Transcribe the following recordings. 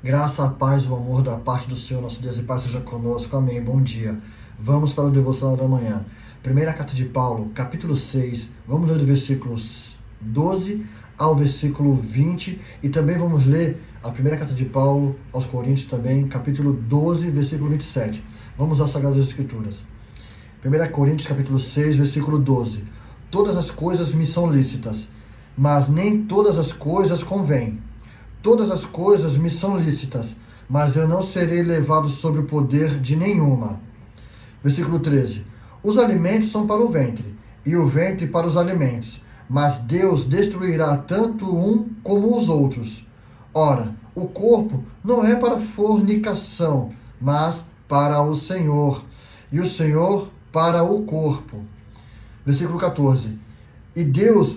Graça, a paz, o amor da parte do Senhor, nosso Deus e Pai, seja conosco. Amém. Bom dia. Vamos para o devocional da manhã. Primeira carta de Paulo, capítulo 6. Vamos ler do versículos 12 ao versículo 20. E também vamos ler a primeira carta de Paulo aos Coríntios também, capítulo 12, versículo 27. Vamos às Sagradas Escrituras. 1 Coríntios, capítulo 6, versículo 12. Todas as coisas me são lícitas, mas nem todas as coisas convêm. Todas as coisas me são lícitas, mas eu não serei levado sob o poder de nenhuma. Versículo 13. Os alimentos são para o ventre, e o ventre para os alimentos, mas Deus destruirá tanto um como os outros. Ora, o corpo não é para fornicação, mas para o Senhor, e o Senhor para o corpo. Versículo 14. E Deus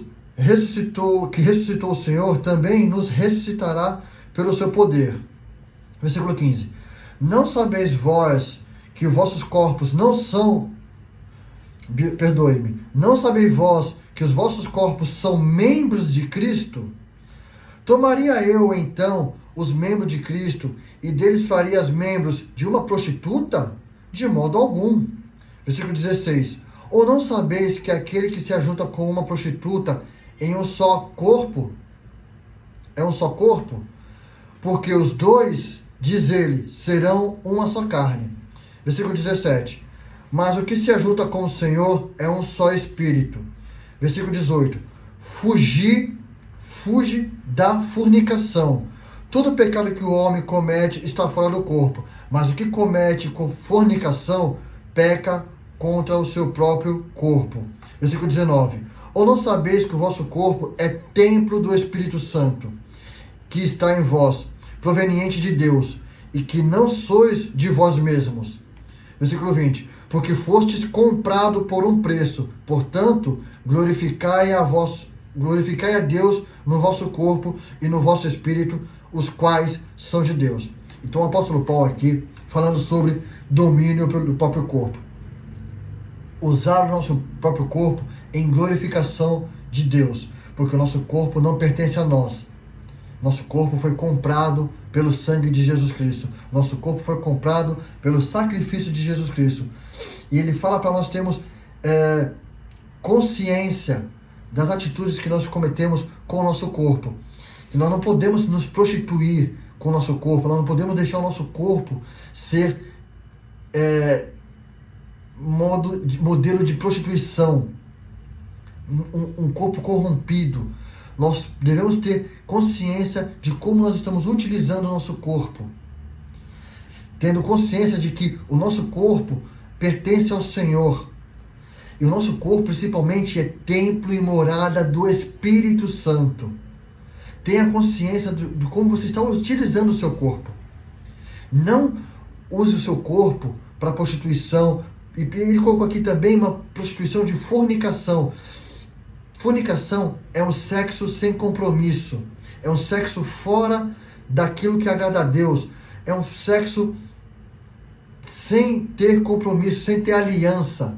que ressuscitou o Senhor, também nos ressuscitará pelo seu poder. Versículo 15. Não sabeis vós que vossos corpos não são... Não sabeis vós que os vossos corpos são membros de Cristo? Tomaria eu, então, os membros de Cristo e deles faria os membros de uma prostituta? De modo algum. Versículo 16. Ou não sabeis que aquele que se ajunta com uma prostituta em um só corpo, é um só corpo? Porque os dois, diz ele, serão uma só carne. Versículo 17. Mas o que se ajunta com o Senhor é um só espírito. Versículo 18. Fuge da fornicação. Todo pecado que o homem comete está fora do corpo, mas o que comete com fornicação peca contra o seu próprio corpo. Versículo 19. Ou não sabeis que o vosso corpo é templo do Espírito Santo, que está em vós, proveniente de Deus, e que não sois de vós mesmos? Versículo 20. Porque fostes comprado por um preço, portanto, glorificai a Deus no vosso corpo e no vosso espírito, os quais são de Deus. Então o apóstolo Paulo aqui, falando sobre domínio do próprio corpo. Usar o nosso próprio corpo em glorificação de Deus, porque o nosso corpo não pertence a nós. Nosso corpo foi comprado pelo sangue de Jesus Cristo. Nosso corpo foi comprado pelo sacrifício de Jesus Cristo. E ele fala para nós termos consciência das atitudes que nós cometemos com o nosso corpo. Que nós não podemos nos prostituir com o nosso corpo, nós não podemos deixar o nosso corpo ser modelo de prostituição, um corpo corrompido. Nós devemos ter consciência de como nós estamos utilizando o nosso corpo, tendo consciência de que o nosso corpo pertence ao Senhor, e o nosso corpo principalmente é templo e morada do Espírito Santo. Tenha consciência de como você está utilizando o seu corpo. Não use o seu corpo para prostituição. E ele colocou aqui também uma prostituição de fornicação. Fornicação é um sexo sem compromisso. É um sexo fora daquilo que agrada a Deus. É um sexo sem ter compromisso, sem ter aliança.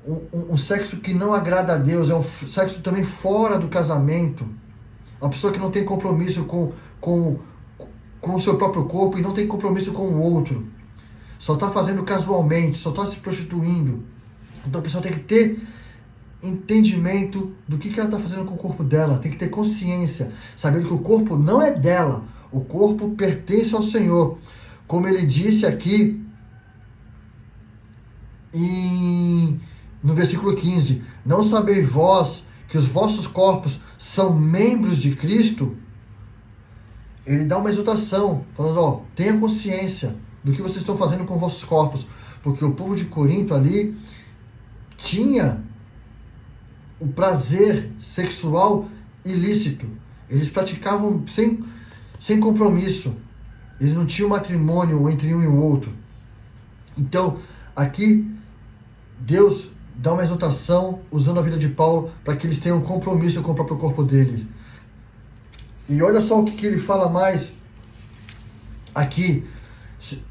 Um sexo que não agrada a Deus. É um sexo também fora do casamento. Uma pessoa que não tem compromisso com o seu próprio corpo e não tem compromisso com o outro. Só está fazendo casualmente, só está se prostituindo. Então a pessoa tem que ter entendimento do que ela está fazendo com o corpo dela. Tem que ter consciência, sabendo que o corpo não é dela. O corpo pertence ao Senhor. Como ele disse aqui no versículo 15. Não sabeis vós que os vossos corpos são membros de Cristo? Ele dá uma exortação, falando, tenha consciência do que vocês estão fazendo com vossos corpos, porque o povo de Corinto ali tinha o prazer sexual ilícito. Eles praticavam sem compromisso. Eles não tinham matrimônio entre um e o outro. Então, aqui, Deus dá uma exortação, usando a vida de Paulo, para que eles tenham compromisso com o próprio corpo deles. E olha só o que ele fala mais aqui.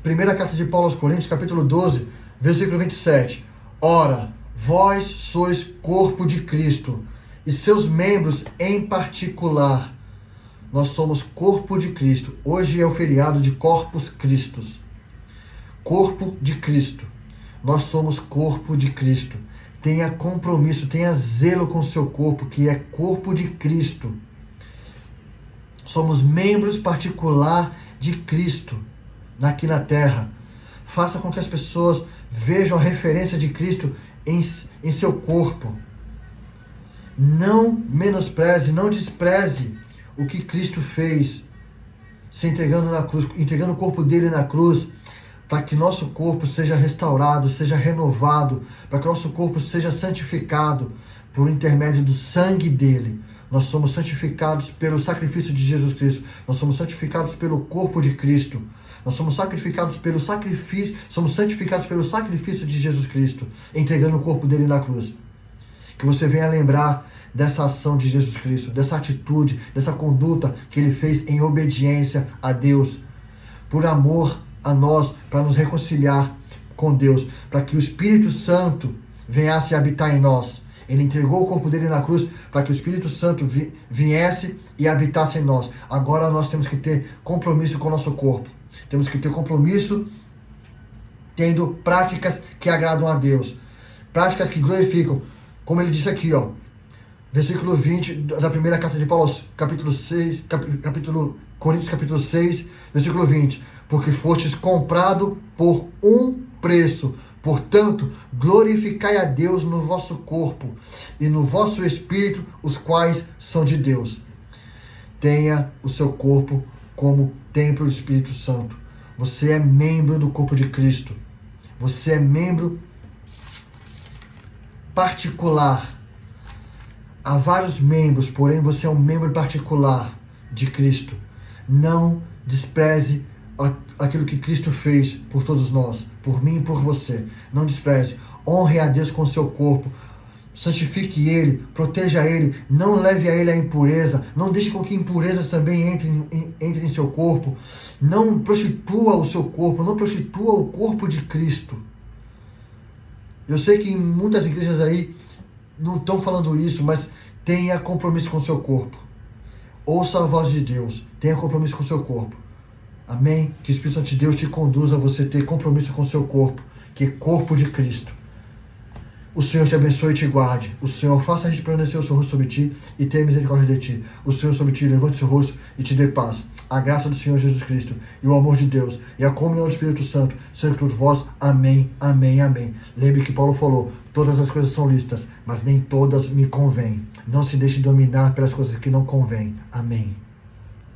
Primeira carta de Paulo aos Coríntios, capítulo 12, versículo 27. Ora, vós sois corpo de Cristo, e seus membros em particular, Nós somos corpo de Cristo. Hoje é o feriado de Corpus Christus. Corpo de Cristo. Nós somos corpo de Cristo. Tenha compromisso, tenha zelo com o seu corpo, que é corpo de Cristo. Somos membros particular de Cristo aqui na terra. Faça com que as pessoas vejam a referência de Cristo em seu corpo. Não menospreze, não despreze o que Cristo fez, se entregando na cruz, entregando o corpo dele na cruz, para que nosso corpo seja restaurado, seja renovado, para que nosso corpo seja santificado por intermédio do sangue dele. Nós somos santificados pelo sacrifício de Jesus Cristo. Nós somos santificados pelo corpo de Cristo. Nós somos santificados pelo sacrifício de Jesus Cristo, entregando o corpo dele na cruz. Que você venha lembrar dessa ação de Jesus Cristo, dessa atitude, dessa conduta que ele fez em obediência a Deus, por amor a nós, para nos reconciliar com Deus, para que o Espírito Santo venhasse habitar em nós. Ele entregou o corpo dele na cruz para que o Espírito Santo viesse e habitasse em nós. Agora nós temos que ter compromisso com o nosso corpo. Temos que ter compromisso tendo práticas que agradam a Deus. Práticas que glorificam. Como ele disse aqui, versículo 20 da primeira carta de Paulo, Coríntios capítulo 6, versículo 20. Porque fostes comprado por um preço. Portanto, glorificai a Deus no vosso corpo e no vosso espírito, os quais são de Deus. Tenha o seu corpo como templo do Espírito Santo. Você é membro do corpo de Cristo. Você é membro particular. Há vários membros, porém você é um membro particular de Cristo. Não despreze aquilo que Cristo fez por todos nós, por mim e por você. Não despreze. Honre a Deus com o seu corpo. Santifique ele, proteja ele, não leve a ele a impureza, não deixe com que impurezas também entrem em seu corpo. Não prostitua o seu corpo, não prostitua o corpo de Cristo. Eu sei que em muitas igrejas aí não estão falando isso, mas tenha compromisso com o seu corpo. Ouça a voz de Deus, tenha compromisso com o seu corpo. Amém? Que o Espírito Santo de Deus te conduza a você ter compromisso com o seu corpo, que é corpo de Cristo. O Senhor te abençoe e te guarde. O Senhor faça resplandecer o seu rosto sobre ti e tenha misericórdia de ti. O Senhor sobre ti levante o seu rosto e te dê paz. A graça do Senhor Jesus Cristo e o amor de Deus e a comunhão do Espírito Santo seja com vós. Amém, amém, amém. Lembre que Paulo falou, todas as coisas são lícitas, mas nem todas me convêm. Não se deixe dominar pelas coisas que não convêm. Amém.